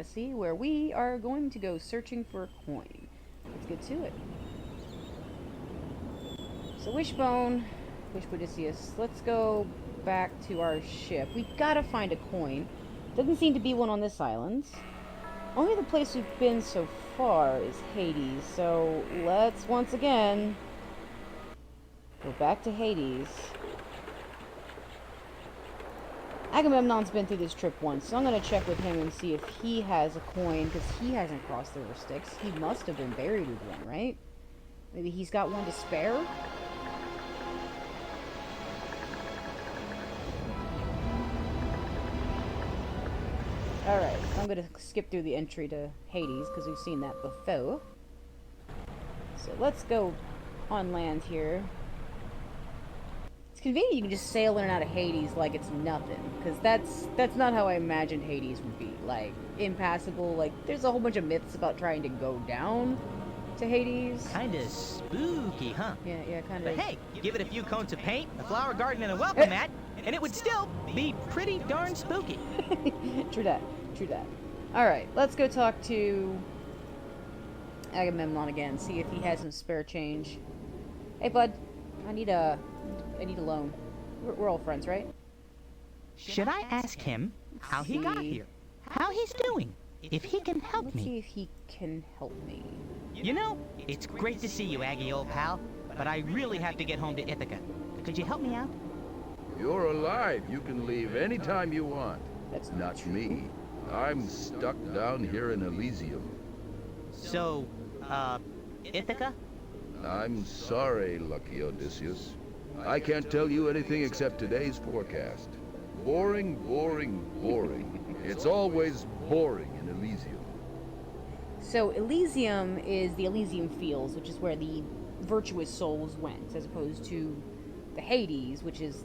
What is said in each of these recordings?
Odyssey, where we are going to go searching for a coin. Let's get to it. So Wishbone, Odysseus, let's go back to our ship. We gotta find a coin. Doesn't seem to be one on this island. Only the place we've been so far is Hades, so let's once again go back to Hades. Agamemnon's been through this trip once, so I'm gonna check with him and see if he has a coin, because he hasn't crossed the river Styx. He must have been buried with one, right? Maybe he's got one to spare? Alright, I'm gonna skip through the entry to Hades, because we've seen that before. So let's go on land here. It's convenient you can just sail in and out of Hades like it's nothing, because that's not how I imagined Hades would be. Like, impassable, like, there's a whole bunch of myths about trying to go down to Hades. Kinda spooky, huh? Yeah, kinda. But hey, give it a few coats of paint, a flower garden, and a welcome mat, and it would still be pretty darn spooky. True that. Alright, let's go talk to Agamemnon again, see if he has some spare change. Hey, bud. I need a loan. We're all friends, right? Should I ask him how he got here? How he's doing? If he can help Let's me? see if he can help me. You know, it's great to see you, Aggie, old pal, but I really have to get home to Ithaca. Could you help me out? You're alive. You can leave anytime you want. That's Not me. I'm stuck down here in Elysium. So, Ithaca? I'm sorry, lucky Odysseus. I can't tell you anything except today's forecast. Boring, boring, boring. It's always boring in Elysium. So Elysium is the Elysium Fields, which is where the virtuous souls went, as opposed to the Hades, which is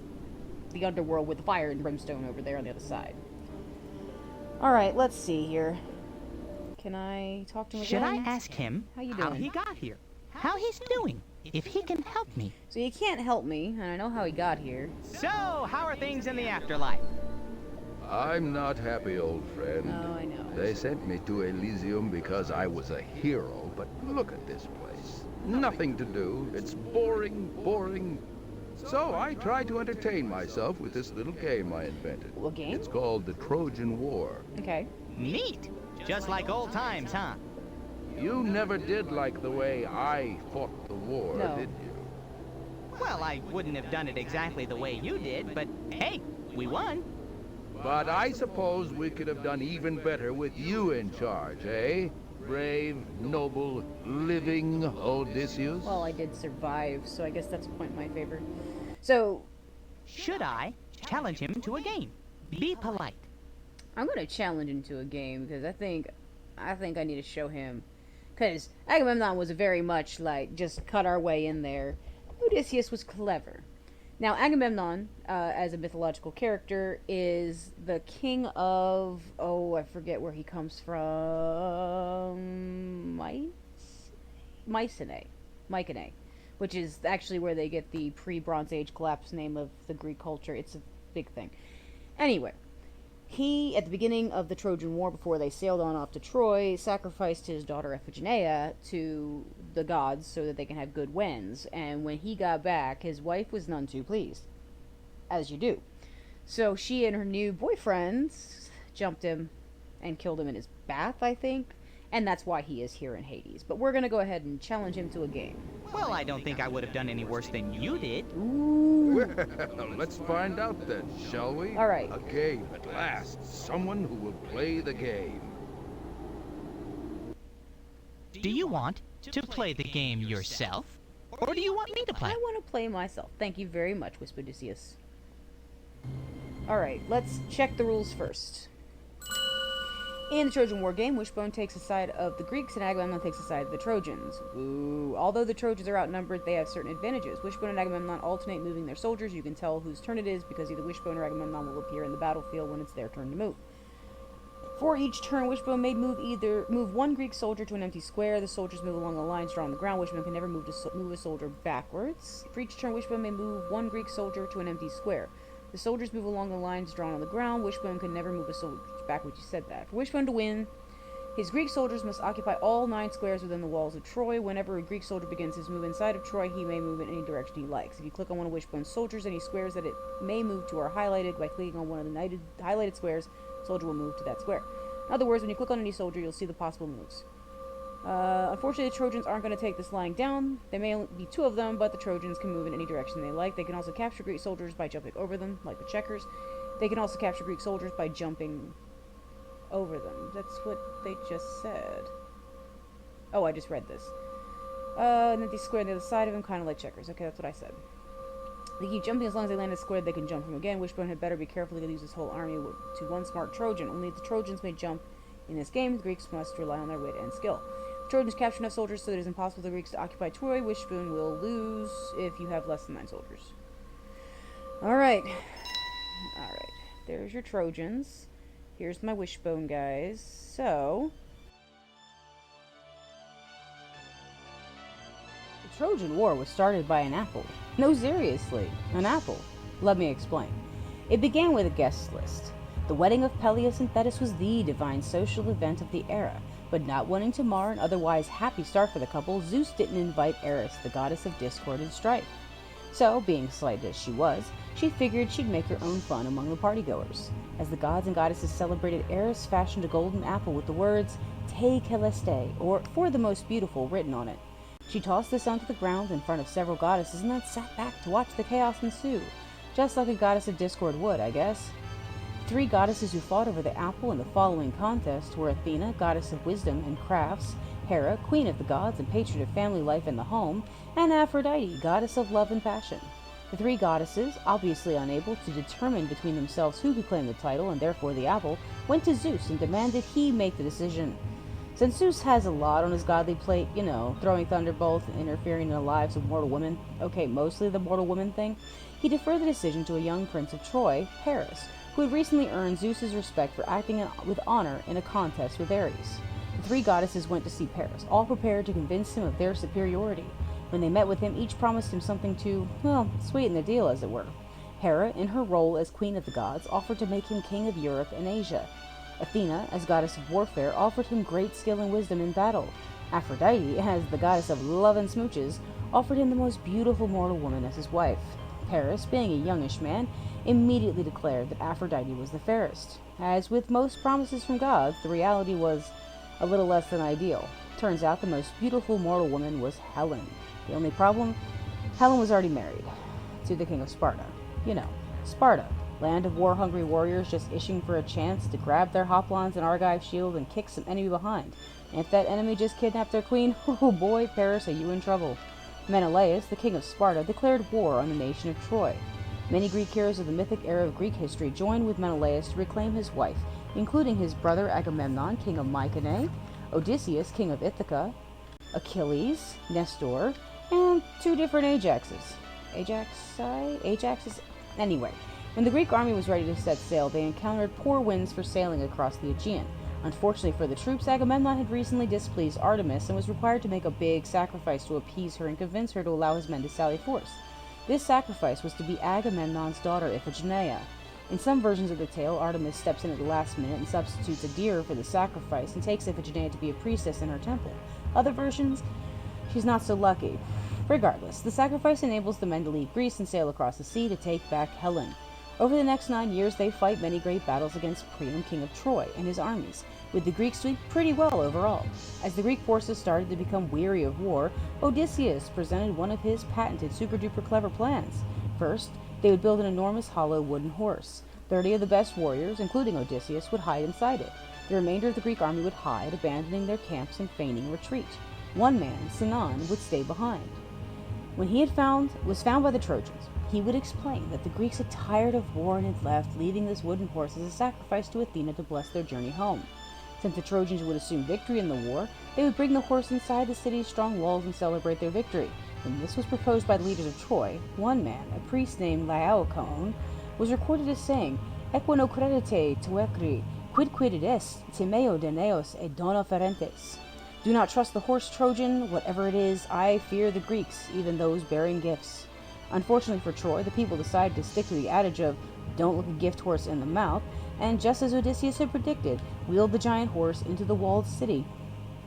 the underworld with the fire and brimstone over there on the other side. Alright, let's see here. Can I talk to him Should I again? ask him How you how doing? he got here? How he's doing? If he can help me? So you can't help me, and I know how he got here. So, how are things in the afterlife? I'm not happy, old friend. Oh, I know. They sent me to Elysium because I was a hero, but look at this place. Nothing to do. It's boring, boring. So I try to entertain myself with this little game I invented. What game? It's called the Trojan War. Okay. Neat! Just like old times, huh? You never did like the way I fought the war, No. did you? Well, I wouldn't have done it exactly the way you did, but hey, we won. But I suppose we could have done even better with you in charge, eh? Brave, noble, living Odysseus? Well, I did survive, so I guess that's a point in my favor. So, Should I challenge him to a game? Be polite. I'm gonna challenge him to a game, because I think I need to show him. Because Agamemnon was very much like, just cut our way in there. Odysseus was clever. Now, Agamemnon, as a mythological character, is the king of... Oh, I forget where he comes from... Mycenae. Which is actually where they get the pre-Bronze Age collapse name of the Greek culture. It's a big thing. Anyway, he, at the beginning of the Trojan War, before they sailed on off to Troy, sacrificed his daughter Iphigenia to the gods so that they can have good winds. And when he got back, his wife was none too pleased. As you do. So she and her new boyfriend jumped him and killed him in his bath, I think. And that's why he is here in Hades. But we're going to go ahead and challenge him to a game. Well, I don't think I would have done any worse than you did. Ooh. Well, let's find out then, shall we? All right. A game at last. Someone who will play the game. Do you want to play the game yourself? Or do you want me to play? I want to play myself. Thank you very much, whispered Odysseus. Alright, let's check the rules first. In the Trojan War game, Wishbone takes the side of the Greeks and Agamemnon takes the side of the Trojans. Ooh. Although the Trojans are outnumbered, they have certain advantages. Wishbone and Agamemnon alternate moving their soldiers. You can tell whose turn it is because either Wishbone or Agamemnon will appear in the battlefield when it's their turn to move. For each turn, Wishbone may move one Greek soldier to an empty square. The soldiers move along the lines drawn on the ground. Wishbone can never move a soldier backwards. For each turn, Wishbone may move one Greek soldier to an empty square. The soldiers move along the lines drawn on the ground. Wishbone can never move a soldier backwards. You said that. For Wishbone to win, His Greek soldiers must occupy all 9 squares within the walls of Troy. Whenever a Greek soldier begins his move inside of Troy, he may move in any direction he likes. If you click on one of Wishbone's soldiers, any squares that it may move to are highlighted. By clicking on one of the highlighted squares, the soldier will move to that square. In other words, when you click on any soldier, you'll see the possible moves. Unfortunately, the Trojans aren't going to take this lying down. There may only be 2 of them, but the Trojans can move in any direction they like. They can also capture Greek soldiers by jumping over them, like the checkers. They can also capture Greek soldiers by jumping over them. That's what they just said. Oh, I just read this. And then they square on the other side of him, kind of like checkers. Okay, that's what I said. They keep jumping as long as they land a square, they can jump from again. Wishbone had better be careful to use his whole army to one smart Trojan. Only the Trojans may jump in this game. The Greeks must rely on their wit and skill. The Trojans capture enough soldiers so that it is impossible for the Greeks to occupy Troy. Wishbone will lose if you have less than 9 soldiers. Alright. Alright. There's your Trojans. Here's my Wishbone guys. So, the Trojan War was started by an apple. No, seriously, an apple. Let me explain. It began with a guest list. The wedding of Peleus and Thetis was the divine social event of the era, but not wanting to mar an otherwise happy start for the couple, Zeus didn't invite Eris, the goddess of discord and strife. So, being slight as she was, she figured she'd make her own fun among the partygoers. As the gods and goddesses celebrated, Eris fashioned a golden apple with the words, Te Celeste, or For the Most Beautiful, written on it. She tossed this onto the ground in front of several goddesses and then sat back to watch the chaos ensue. Just like a goddess of discord would, I guess. 3 goddesses who fought over the apple in the following contest were Athena, goddess of wisdom and crafts, Hera, queen of the gods and patron of family life and the home, and Aphrodite, goddess of love and passion. The 3 goddesses, obviously unable to determine between themselves who could claim the title and therefore the apple, went to Zeus and demanded he make the decision. Since Zeus has a lot on his godly plate, you know, throwing thunderbolts and interfering in the lives of mortal women, okay, mostly the mortal woman thing, he deferred the decision to a young prince of Troy, Paris, who had recently earned Zeus's respect for acting with honor in a contest with Ares. The 3 goddesses went to see Paris, all prepared to convince him of their superiority. When they met with him, each promised him something to, well, sweeten the deal, as it were. Hera, in her role as queen of the gods, offered to make him king of Europe and Asia. Athena, as goddess of warfare, offered him great skill and wisdom in battle. Aphrodite, as the goddess of love and smooches, offered him the most beautiful mortal woman as his wife. Paris, being a youngish man, immediately declared that Aphrodite was the fairest. As with most promises from gods, the reality was a little less than ideal. Turns out the most beautiful mortal woman was Helen. The only problem? Helen was already married to the king of Sparta. You know, Sparta, land of war-hungry warriors just ishing for a chance to grab their hoplons and Argive shield and kick some enemy behind. And if that enemy just kidnapped their queen, oh boy, Paris, are you in trouble. Menelaus, the king of Sparta, declared war on the nation of Troy. Many Greek heroes of the mythic era of Greek history joined with Menelaus to reclaim his wife, including his brother Agamemnon, king of Mycenae, Odysseus, king of Ithaca, Achilles, Nestor, and 2 different Ajaxes. Ajaxes? Anyway, when the Greek army was ready to set sail, they encountered poor winds for sailing across the Aegean. Unfortunately for the troops, Agamemnon had recently displeased Artemis and was required to make a big sacrifice to appease her and convince her to allow his men to sally forth. This sacrifice was to be Agamemnon's daughter Iphigenia. In some versions of the tale, Artemis steps in at the last minute and substitutes a deer for the sacrifice and takes Iphigenia to be a priestess in her temple. Other versions, she's not so lucky. Regardless, the sacrifice enables the men to leave Greece and sail across the sea to take back Helen. Over the next 9 years, they fight many great battles against Priam, king of Troy, and his armies, with the Greeks doing pretty well overall. As the Greek forces started to become weary of war, Odysseus presented one of his patented super-duper clever plans. First, they would build an enormous hollow wooden horse. 30 of the best warriors, including Odysseus, would hide inside it. The remainder of the Greek army would hide, abandoning their camps and feigning retreat. One man, Sinon, would stay behind. When he was found by the Trojans, he would explain that the Greeks had tired of war and had left, leaving this wooden horse as a sacrifice to Athena to bless their journey home. Since the Trojans would assume victory in the war, they would bring the horse inside the city's strong walls and celebrate their victory. When this was proposed by the leaders of Troy, one man, a priest named Laocoon, was recorded as saying, Equino credite tuecri, quid est, timeo deneos et dona ferentes. Do not trust the horse, Trojan, whatever it is, I fear the Greeks, even those bearing gifts. Unfortunately for Troy, the people decided to stick to the adage of, don't look a gift horse in the mouth, and just as Odysseus had predicted, wheeled the giant horse into the walled city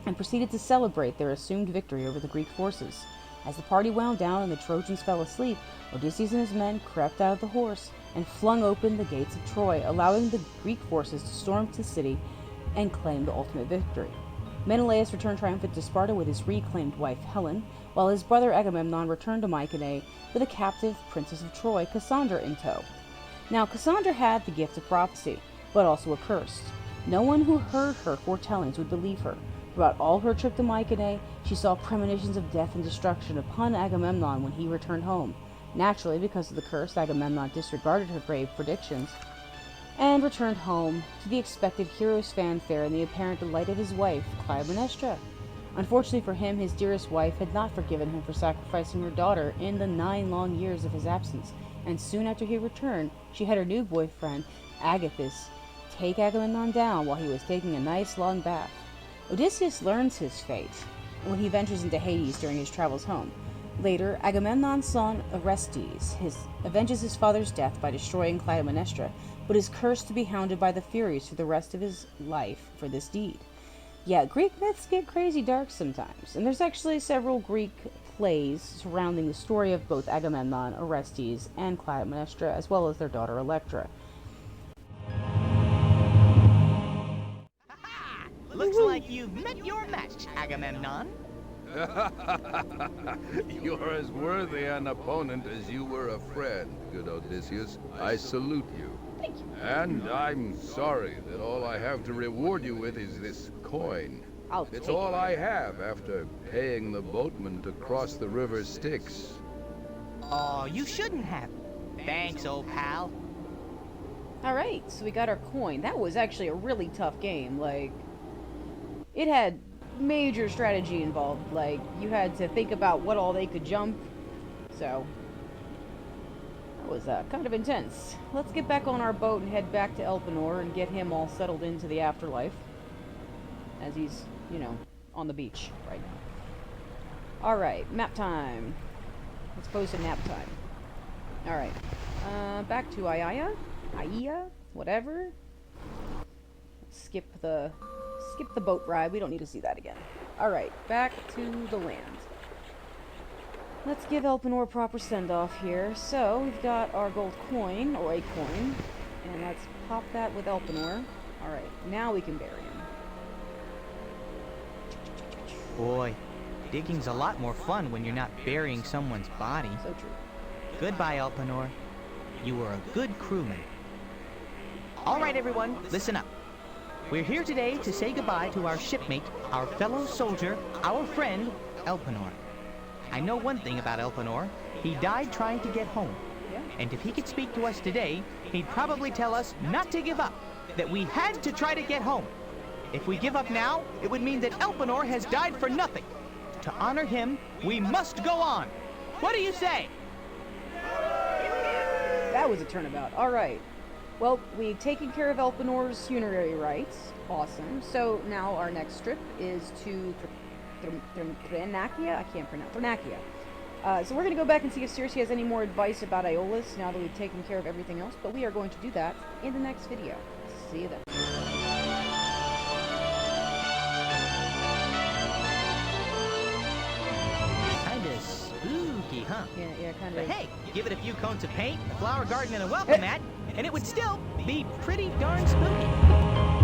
and proceeded to celebrate their assumed victory over the Greek forces. As the party wound down and the Trojans fell asleep, Odysseus and his men crept out of the horse and flung open the gates of Troy, allowing the Greek forces to storm the city and claim the ultimate victory. Menelaus returned triumphant to Sparta with his reclaimed wife Helen, while his brother Agamemnon returned to Mycenae with a captive princess of Troy, Cassandra, in tow. Now, Cassandra had the gift of prophecy, but also a curse. No one who heard her foretellings would believe her. Throughout all her trip to Mycenae, she saw premonitions of death and destruction upon Agamemnon when he returned home. Naturally, because of the curse, Agamemnon disregarded her grave predictions and returned home to the expected hero's fanfare and the apparent delight of his wife, Clytemnestra. Unfortunately for him, his dearest wife had not forgiven him for sacrificing her daughter in the 9 long years of his absence, and soon after he returned, she had her new boyfriend, Agathis, take Agamemnon down while he was taking a nice long bath. Odysseus learns his fate when he ventures into Hades during his travels home. Later, Agamemnon's son Orestes avenges his father's death by destroying Clytemnestra, but is cursed to be hounded by the Furies for the rest of his life for this deed. Yeah, Greek myths get crazy dark sometimes, and there's actually several Greek plays surrounding the story of both Agamemnon, Orestes, and Clytemnestra, as well as their daughter Electra. Looks like you've met your match, Agamemnon. You're as worthy an opponent as you were a friend, good Odysseus. I salute you. Thank you. And I'm sorry that all I have to reward you with is this coin. It's take all it. I have after paying the boatman to cross the river Styx. Oh, you shouldn't have. Thanks, old pal. Alright, so we got our coin. That was actually a really tough game. Like, it had major strategy involved. Like, you had to think about what all they could jump. So, that was kind of intense. Let's get back on our boat and head back to Elpenor and get him all settled into the afterlife. As he's, on the beach right now. Alright, map time. Let's pose to nap time. Alright. Back to Aia, whatever. Skip the boat ride. We don't need to see that again. Alright, back to the land. Let's give Elpenor a proper send-off here. So, we've got our gold coin, or a coin, and let's pop that with Elpenor. Alright, now we can bury him. Boy, digging's a lot more fun when you're not burying someone's body. So true. Goodbye, Elpenor. You were a good crewman. All right, everyone, listen up. We're here today to say goodbye to our shipmate, our fellow soldier, our friend, Elpenor. I know one thing about Elpenor. He died trying to get home. Yeah. And if he could speak to us today, he'd probably tell us not to give up, that we had to try to get home. If we give up now, it would mean that Elpenor has died for nothing. To honor him, we must go on. What do you say? That was a turnabout. Alright. Well, we've taken care of Elpenor's funerary rites. Awesome. So now our next trip is to Thrinakia? I can't pronounce. Thrinakia. So we're going to go back and see if Circe has any more advice about Aeolus now that we've taken care of everything else. But we are going to do that in the next video. See you then. Kinda spooky, huh? Yeah, kind But of. hey, give it a few coats of paint, a flower garden, and a welcome mat, and it would still be pretty darn spooky.